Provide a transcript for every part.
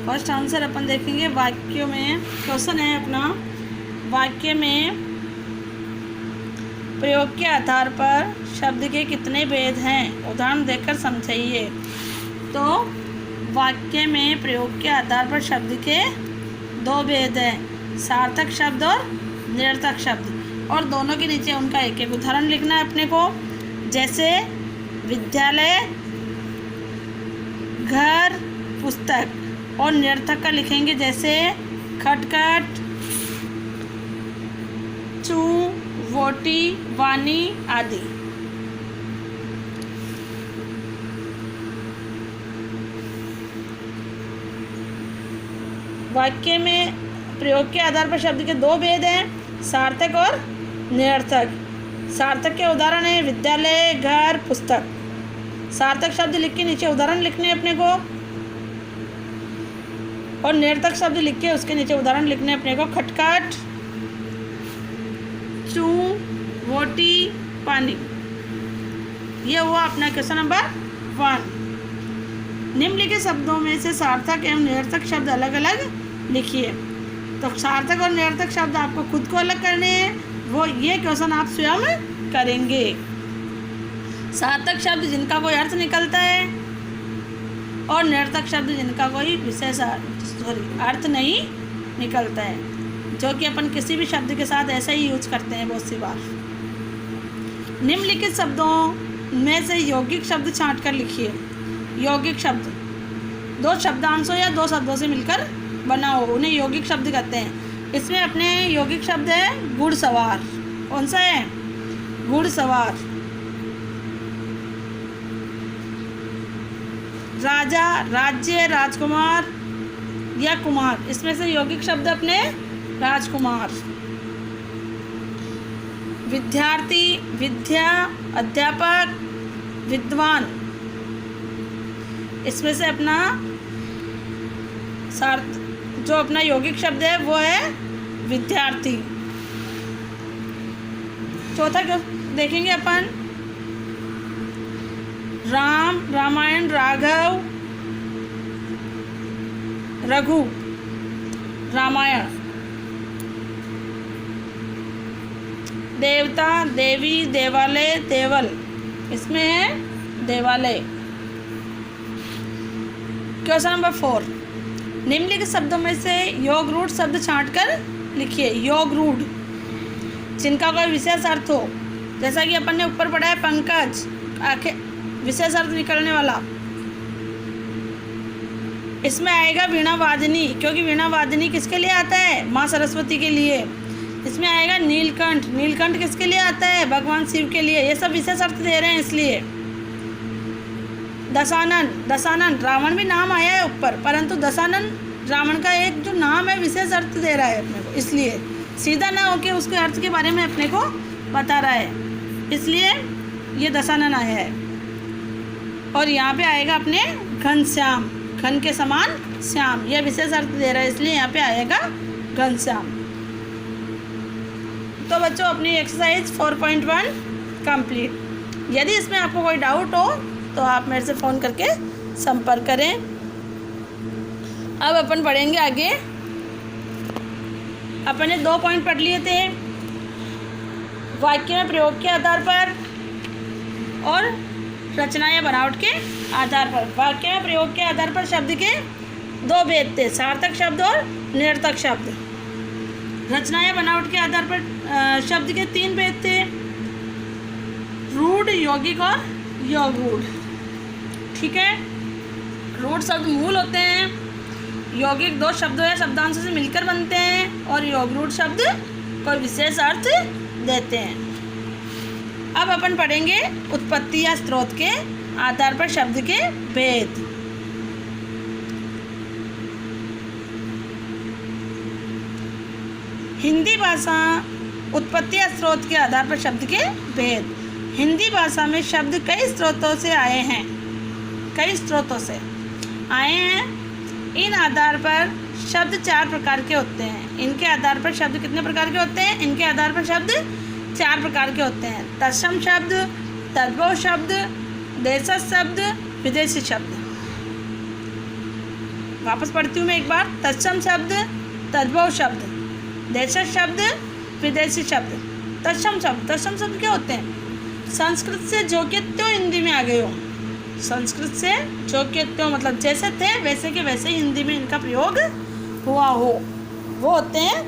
First answer अपन देखेंगे वाक्यों में। क्वेश्चन है अपना, वाक्य में प्रयोग के आधार पर शब्द के कितने भेद हैं, उदाहरण देकर समझाइए। तो वाक्य में प्रयोग के आधार पर शब्द के 2 भेद हैं, सार्थक शब्द और निरर्थक शब्द, और दोनों के नीचे उनका एक एक उदाहरण लिखना है अपने को। जैसे विद्यालय, घर, पुस्तक, और निरर्थक का लिखेंगे जैसे खटखट, चू, वोटी, वाणी आदि। वाक्य में प्रयोग के आधार पर शब्द के 2 भेद हैं, सार्थक और निरर्थक। सार्थक के उदाहरण है विद्यालय, घर, पुस्तक। सार्थक शब्द लिख के नीचे उदाहरण लिखने हैं अपने को, और निरर्थक शब्द लिख के उसके नीचे उदाहरण लिखने अपने को। खटखट, चू, वोटी, पानी। ये हुआ अपना क्वेश्चन नंबर 1। निम्नलिखित शब्दों में से सार्थक एवं निरर्थक शब्द अलग अलग लिखिए। तो सार्थक और निरर्थक शब्द आपको खुद को अलग करने हैं, वो ये क्वेश्चन आप स्वयं करेंगे। सार्थक शब्द जिनका कोई अर्थ निकलता है, और निरर्थक शब्द जिनका कोई विशेष अर्थ नहीं निकलता है, जो कि अपन किसी भी शब्द के साथ ऐसा ही यूज करते हैं बहुत सी बार। निम्नलिखित शब्दों में से यौगिक शब्द छांट कर लिखिए। यौगिक शब्द 2 शब्दांशों या 2 शब्दों से मिलकर बना हो, उन्हें यौगिक शब्द कहते हैं। इसमें अपने यौगिक शब्द है घुड़सवार। कौन सा है? घुड़सवार। राजा, राज्य, राजकुमार या कुमार, इसमें से यौगिक शब्द अपने राजकुमार। विद्यार्थी, विद्या, अध्यापक, विद्वान, इसमें से अपना जो अपना यौगिक शब्द है वो है विद्यार्थी। चौथा देखेंगे अपन, राम, रामायण, राघव, रघु, रामायण। देवता, देवी, देवालय, देवल, इसमें है देवालय। क्वेश्चन नंबर 4, निम्नलिखित शब्दों में से योग रूढ़ शब्द छांटकर लिखिए। योग रूढ़ जिनका कोई विशेष अर्थ हो, जैसा कि अपन ने ऊपर पढ़ा है पंकज, आखिर विशेष अर्थ निकलने वाला। इसमें आएगा वीणा वादनी, क्योंकि वीणा वादनी किसके लिए आता है? माँ सरस्वती के लिए। इसमें आएगा नीलकंठ, नीलकंठ किसके लिए आता है? भगवान शिव के लिए। ये सब विशेष अर्थ दे रहे हैं इसलिए। दशानन, दशानन रावण भी नाम आया है ऊपर, परंतु दशानन रावण का एक जो नाम है विशेष अर्थ दे रहा है अपने को, इसलिए सीधा ना होके उसके अर्थ के बारे में अपने को बता रहा है, इसलिए ये दशानन आया है। और यहाँ पे आएगा अपने घनश्याम, घन के समान श्याम, यह विशेष अर्थ दे रहा है, इसलिए यहाँ पे आएगा घनश्याम। तो बच्चों अपनी एक्सरसाइज 4.1 कंप्लीट। यदि इसमें आपको कोई डाउट हो तो आप मेरे से फ़ोन करके संपर्क करें। अब अपन पढ़ेंगे आगे। अपन ने 2 पॉइंट पढ़ लिए थे, वाक्य में प्रयोग के आधार पर और रचना या बनावट के आधार पर। वाक्य में प्रयोग के आधार पर शब्द के 2 भेद थे, सार्थक शब्द और निरर्थक शब्द। रचना या बनावट के आधार पर शब्द के 3 भेद थे, रूढ़, यौगिक और यौगरूढ़। ठीक है, रूढ़ शब्द मूल होते हैं, यौगिक 2 शब्दों या शब्दांशों से मिलकर बनते हैं, और यौगरूढ़ शब्द कोई विशेष अर्थ देते हैं। अब अपन पढ़ेंगे उत्पत्ति या स्रोत के आधार पर शब्द के भेद। हिंदी भाषा उत्पत्ति या स्रोत के आधार पर शब्द के भेद। हिंदी भाषा में शब्द कई स्रोतों से आए हैं, कई स्रोतों से आए हैं। इन आधार पर शब्द 4 प्रकार के होते हैं। इनके आधार पर शब्द कितने प्रकार के होते हैं? इनके आधार पर शब्द 4 प्रकार के होते हैं। तत्सम शब्द, तद्भव शब्द, देशज शब्द, विदेशी शब्द। वापस पढ़ती हूँ मैं एक बार। तत्सम शब्द, तद्भव शब्द, देशज शब्द, विदेशी शब्द। तत्सम शब्द क्या होते हैं? संस्कृत से जो के त्यों हिंदी में आ गए हो। संस्कृत से जो के त्यों मतलब जैसे थे वैसे के वैसे हिंदी में इनका प्रयोग हुआ हो, वो होते हैं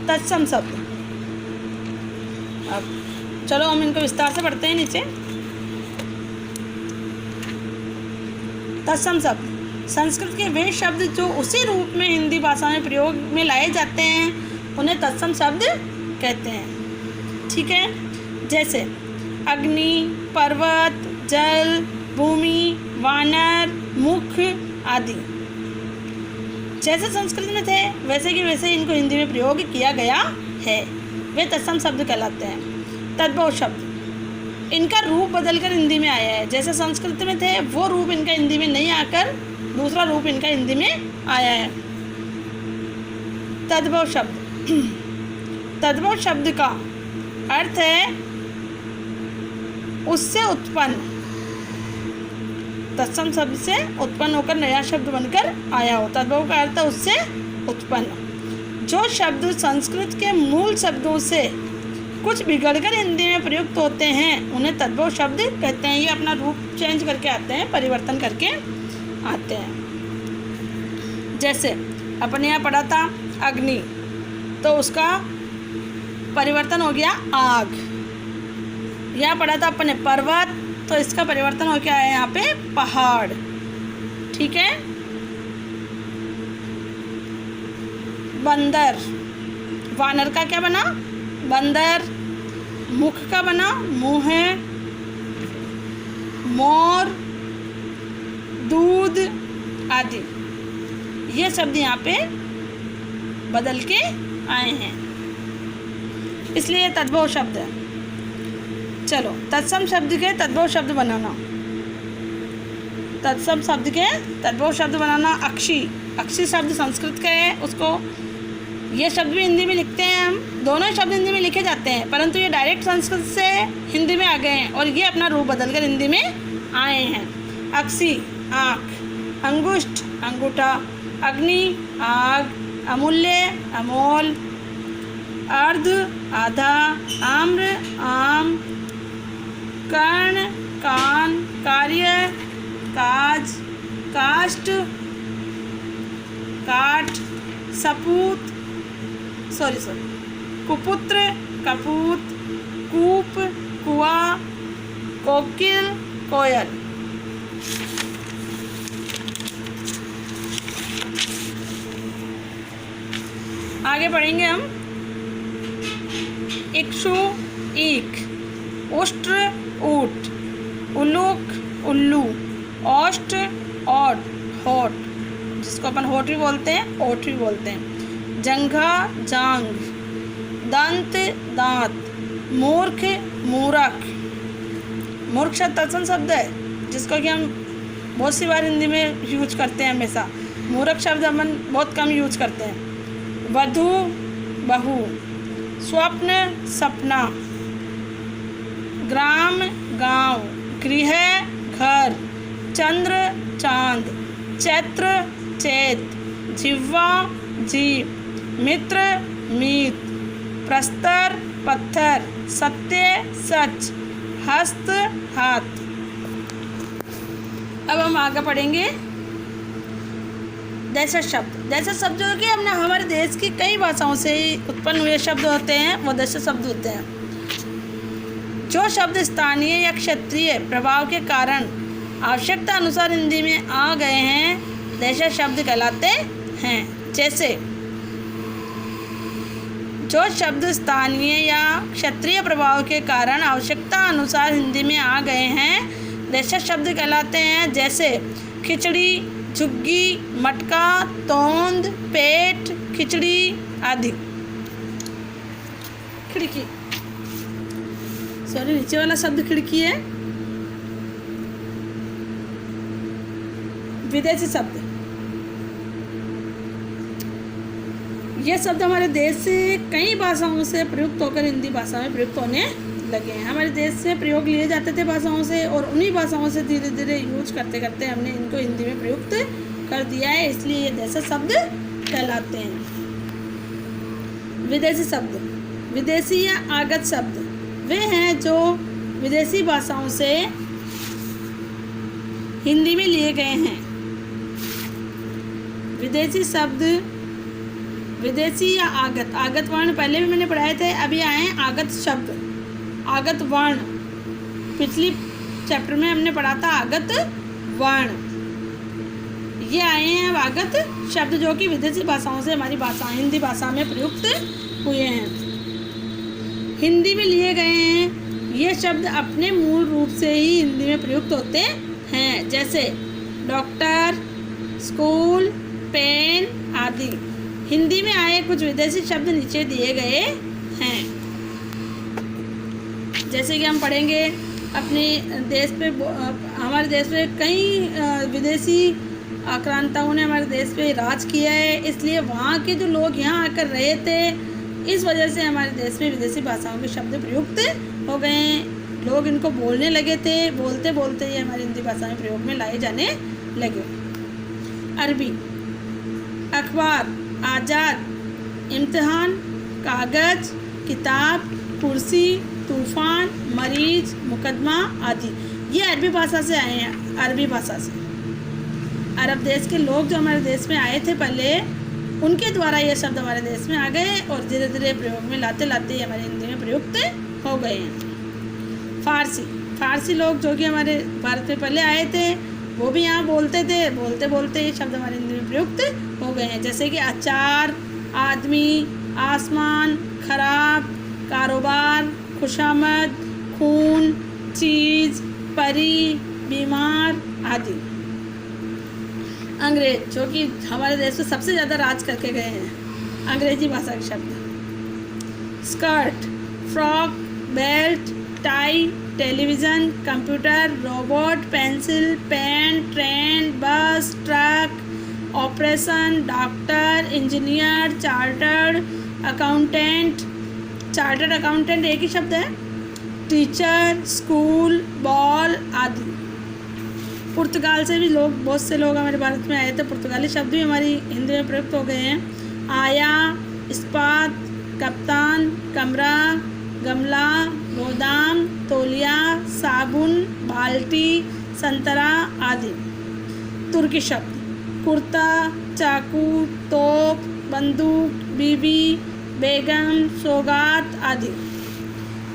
तत्सम शब्द। अब चलो हम इनको विस्तार से पढ़ते हैं नीचे। तत्सम शब्द संस्कृत के वे शब्द जो उसी रूप में हिंदी भाषा में प्रयोग में लाए जाते हैं उन्हें तत्सम शब्द कहते हैं। ठीक है, जैसे अग्नि, पर्वत, जल, भूमि, वानर, मुख आदि जैसे संस्कृत में थे वैसे कि वैसे इनको हिंदी में प्रयोग किया गया है, वे तत्सम शब्द कहलाते हैं। तद्भव शब्द इनका रूप बदलकर हिंदी में आया है। जैसे संस्कृत में थे वो रूप इनका हिंदी में नहीं आकर दूसरा रूप इनका हिंदी में आया है। तद्भव शब्द, तद्भव शब्द का अर्थ है उससे उत्पन्न, तत्सम शब्द से उत्पन्न होकर नया शब्द बनकर आया हो। तद्भव का अर्थ है उससे उत्पन्न। जो शब्द संस्कृत के मूल शब्दों से कुछ बिगड़कर हिंदी में प्रयुक्त होते हैं उन्हें तद्भव शब्द कहते हैं। ये अपना रूप चेंज करके आते हैं, परिवर्तन करके आते हैं। जैसे अपने यहाँ पढ़ा था अग्नि, तो उसका परिवर्तन हो गया आग। यहाँ पढ़ा था अपने पर्वत, तो इसका परिवर्तन हो गया है यहाँ पे पहाड़। ठीक है, बंदर, वानर का क्या बना? बंदर। मुख का बना मुँह। मोर, दूध आदि ये शब्द यहाँ पे बदल के आए हैं, इसलिए तद्भव शब्द है। चलो तत्सम शब्द के तद्भव शब्द बनाना। तत्सम शब्द के तद्भव शब्द बनाना। अक्षी, अक्षी शब्द संस्कृत का है, उसको ये शब्द भी हिंदी में लिखते हैं हम, दोनों शब्द हिंदी में लिखे जाते हैं, परंतु ये डायरेक्ट संस्कृत से हिंदी में आ गए हैं और ये अपना रूप बदलकर हिंदी में आए हैं। अक्षी आँख, अंगुष्ठ अंगूठा, अग्नि आग, अमूल्य अमोल, अर्ध आधा, आम्र आम, कर्ण कान, कार्य काज, काष्ठ काठ, सपूत कुपुत्र कपूत, कूप कुआ, कोकिल कोयल। आगे पढ़ेंगे हम। इक्षु ईख, उष्ट्र ऊट, उलूक उल्लू, औष्ठ ओट होठ, जिसको अपन होठ भी बोलते हैं, ओठ भी बोलते हैं, जंघा जांग, दंत दांत, मूर्ख मूरख। मूर्ख शब्द तत्सम शब्द है जिसको कि हम बहुत सी बार हिंदी में यूज करते हैं हमेशा। मूर्ख शब्द हम बहुत कम यूज करते हैं। वधू बहू, स्वप्न सपना, ग्राम गांव, गृह घर, चंद्र चांद, चैत्र चैत, जिह्वा जीव, मित्र मीत, प्रस्तर पत्थर, सत्य सच, हस्त हाथ। अब हम आगे पढ़ेंगे देशज शब्द। देशज शब्द जो कि हमने हमारे देश की कई भाषाओं से उत्पन्न हुए शब्द होते हैं वो देशज शब्द होते हैं। जो शब्द स्थानीय या क्षेत्रीय प्रभाव के कारण आवश्यकता अनुसार हिंदी में आ गए हैं देशज शब्द कहलाते हैं। जैसे जो शब्द स्थानीय या क्षेत्रीय प्रभाव के कारण आवश्यकता अनुसार हिंदी में आ गए हैं देशज शब्द कहलाते हैं। जैसे खिचड़ी, झुग्गी, मटका, तोंद, पेट, खिचड़ी आदि। खिड़की, सॉरी नीचे वाला शब्द खिड़की है। विदेशी शब्द, ये शब्द हमारे देश से कई भाषाओं से प्रयुक्त होकर हिंदी भाषा में प्रयुक्त होने लगे हैं। हमारे देश से प्रयोग लिए जाते थे भाषाओं से और उन्हीं भाषाओं से धीरे धीरे यूज करते करते हमने इनको हिंदी में प्रयुक्त कर दिया है, इसलिए ये देशज शब्द कहलाते हैं। विदेशी शब्द, विदेशी या आगत शब्द वे हैं जो विदेशी भाषाओं से हिंदी में लिए गए हैं। विदेशी शब्द, विदेशी या आगत, आगत वर्ण पहले भी मैंने पढ़ाए थे, अभी आए हैं आगत शब्द, आगत वर्ण। पिछली चैप्टर में हमने पढ़ा था आगत वर्ण, ये आए हैं अब आगत शब्द जो कि विदेशी भाषाओं से हमारी भाषा हिंदी भाषा में प्रयुक्त हुए हैं, हिंदी में लिए गए हैं। ये शब्द अपने मूल रूप से ही हिंदी में प्रयुक्त होते हैं, जैसे डॉक्टर, स्कूल, पेन आदि। हिंदी में आए कुछ विदेशी शब्द नीचे दिए गए हैं, जैसे कि हम पढ़ेंगे अपने देश पे, हमारे देश में कई विदेशी आक्रांताओं ने हमारे देश पे राज किया है, इसलिए वहाँ के जो लोग यहाँ आकर रहे थे, इस वजह से हमारे देश में विदेशी भाषाओं के शब्द प्रयुक्त हो गए हैं। लोग इनको बोलने लगे थे, बोलते बोलते ये हमारी हिंदी भाषा में प्रयोग में लाए जाने लगे। अरबी, अखबार, आज़ाद, इम्तिहान, कागज़, किताब, कुर्सी, तूफ़ान, मरीज, मुकदमा आदि ये अरबी भाषा से आए हैं। अरबी भाषा से अरब देश के लोग जो हमारे देश में आए थे पहले, उनके द्वारा ये शब्द हमारे देश में आ गए और धीरे धीरे प्रयोग में लाते लाते ये हमारे हिंदी में प्रयुक्त हो गए हैं। फारसी, फारसी लोग जो कि हमारे भारत में पहले आए थे, वो भी यहाँ बोलते थे, बोलते बोलते ये शब्द हमारे हिंदी में प्रयुक्त हो गए हैं, जैसे कि अचार, आदमी, आसमान, खराब, कारोबार, खुशामद, खून, चीज़, परी, बीमार आदि। अंग्रेज, जो कि हमारे देश में सबसे ज़्यादा राज करके गए हैं, अंग्रेजी भाषा के शब्द। Skirt, frock, belt, tie, television, computer, robot, pencil, pen, train, bus, truck, operation, doctor, engineer, chartered accountant, chartered accountant एक ही शब्द है, टीचर, स्कूल, बॉल आदि। पुर्तगाल से भी लोग, बहुत से लोग हमारे भारत में आए थे, पुर्तगाली शब्द भी हमारी हिंदी में प्रयुक्त हो गए हैं। आया, इस्पात, कप्तान, कमरा, गमला, गोदाम, तौलिया, साबुन, बाल्टी, संतरा आदि। तुर्की शब्द, कुर्ता, चाकू, तोप, बंदूक, बीबी, बेगम, सौगात आदि।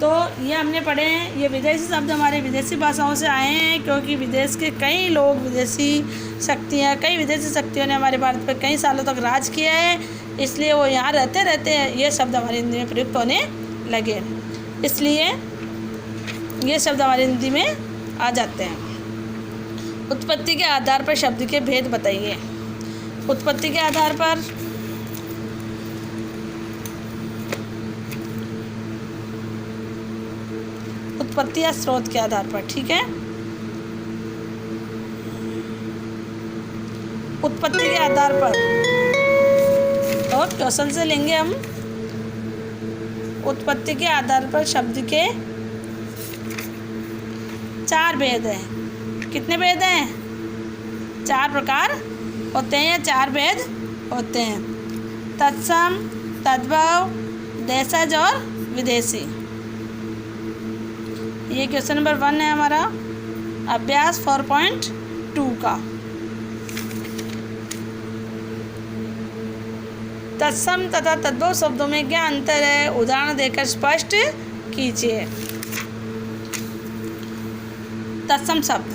तो ये हमने पढ़े हैं, ये विदेशी शब्द हमारे विदेशी भाषाओं से आए हैं, क्योंकि विदेश के कई लोग, विदेशी शक्तियाँ, कई विदेशी शक्तियों ने हमारे भारत पर कई सालों तक राज किया है, इसलिए वो यहाँ रहते रहते ये शब्द हमारी हिंदी में प्रयुक्त होने लगे, इसलिए ये शब्द हमारी हिंदी में आ जाते हैं। उत्पत्ति के आधार पर शब्द के भेद बताइए। उत्पत्ति के आधार पर उत्पत्ति या स्रोत के आधार पर, ठीक है। उत्पत्ति के आधार पर तो क्वेश्चन से लेंगे हम। उत्पत्ति के आधार पर शब्द के 4 भेद हैं। कितने भेद हैं? 4 प्रकार होते हैं या 4 भेद होते हैं। तत्सम, तद्भव, देशज और विदेशी। ये क्वेश्चन नंबर 1 है हमारा अभ्यास 4.2 का। तत्सम तथा तद्भव शब्दों में क्या अंतर है, उदाहरण देकर स्पष्ट कीजिए। तत्सम शब्द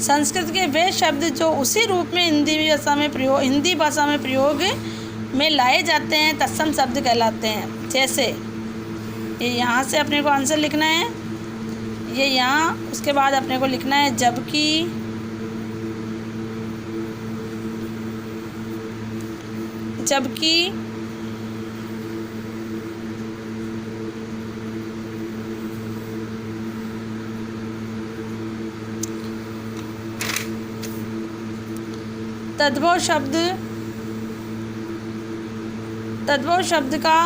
संस्कृत के वे शब्द जो उसी रूप में हिंदी भाषा में प्रयोग में लाए जाते हैं तत्सम शब्द कहलाते हैं। जैसे ये यहाँ से अपने को आंसर लिखना है, ये यहाँ, उसके बाद अपने को लिखना है जबकि, जबकि, तद्भव शब्द, तद्भव शब्द का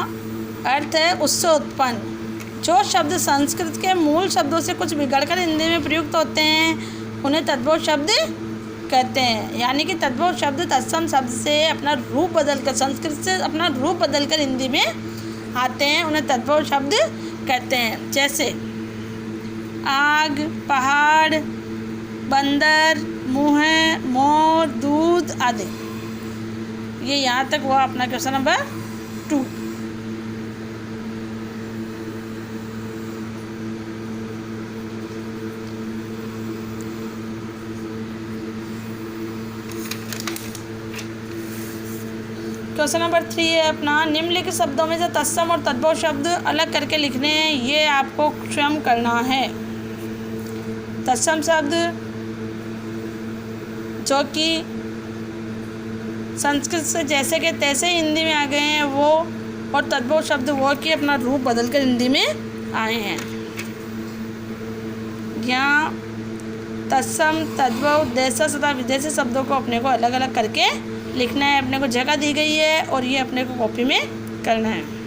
अर्थ है उससे उत्पन्न। जो शब्द संस्कृत के मूल शब्दों से कुछ बिगड़कर हिंदी में प्रयुक्त होते हैं उन्हें तद्भव शब्द कहते हैं। यानी कि तद्भव शब्द तत्सम शब्द से अपना रूप बदलकर, संस्कृत से अपना रूप बदलकर हिंदी में आते हैं, उन्हें तद्भव शब्द कहते हैं। जैसे आग, पहाड़, बंदर, मुँह, मोर, दूध आदि। ये यहाँ तक हुआ अपना क्वेश्चन नंबर 2। क्वेश्चन नंबर 3 है अपना, निम्नलिखित शब्दों में से तत्सम और तद्भव शब्द अलग करके लिखने हैं, ये आपको स्वयं करना है। तत्सम शब्द जो कि संस्कृत से जैसे के तैसे हिंदी में आ गए हैं वो, और तद्भव शब्द वो कि अपना रूप बदलकर हिंदी में आए हैं। यहाँ तत्सम, तद्भव, देशज तथा विदेशी शब्दों को अपने को अलग अलग करके लिखना है। अपने को जगह दी गई है और ये अपने को कॉपी में करना है।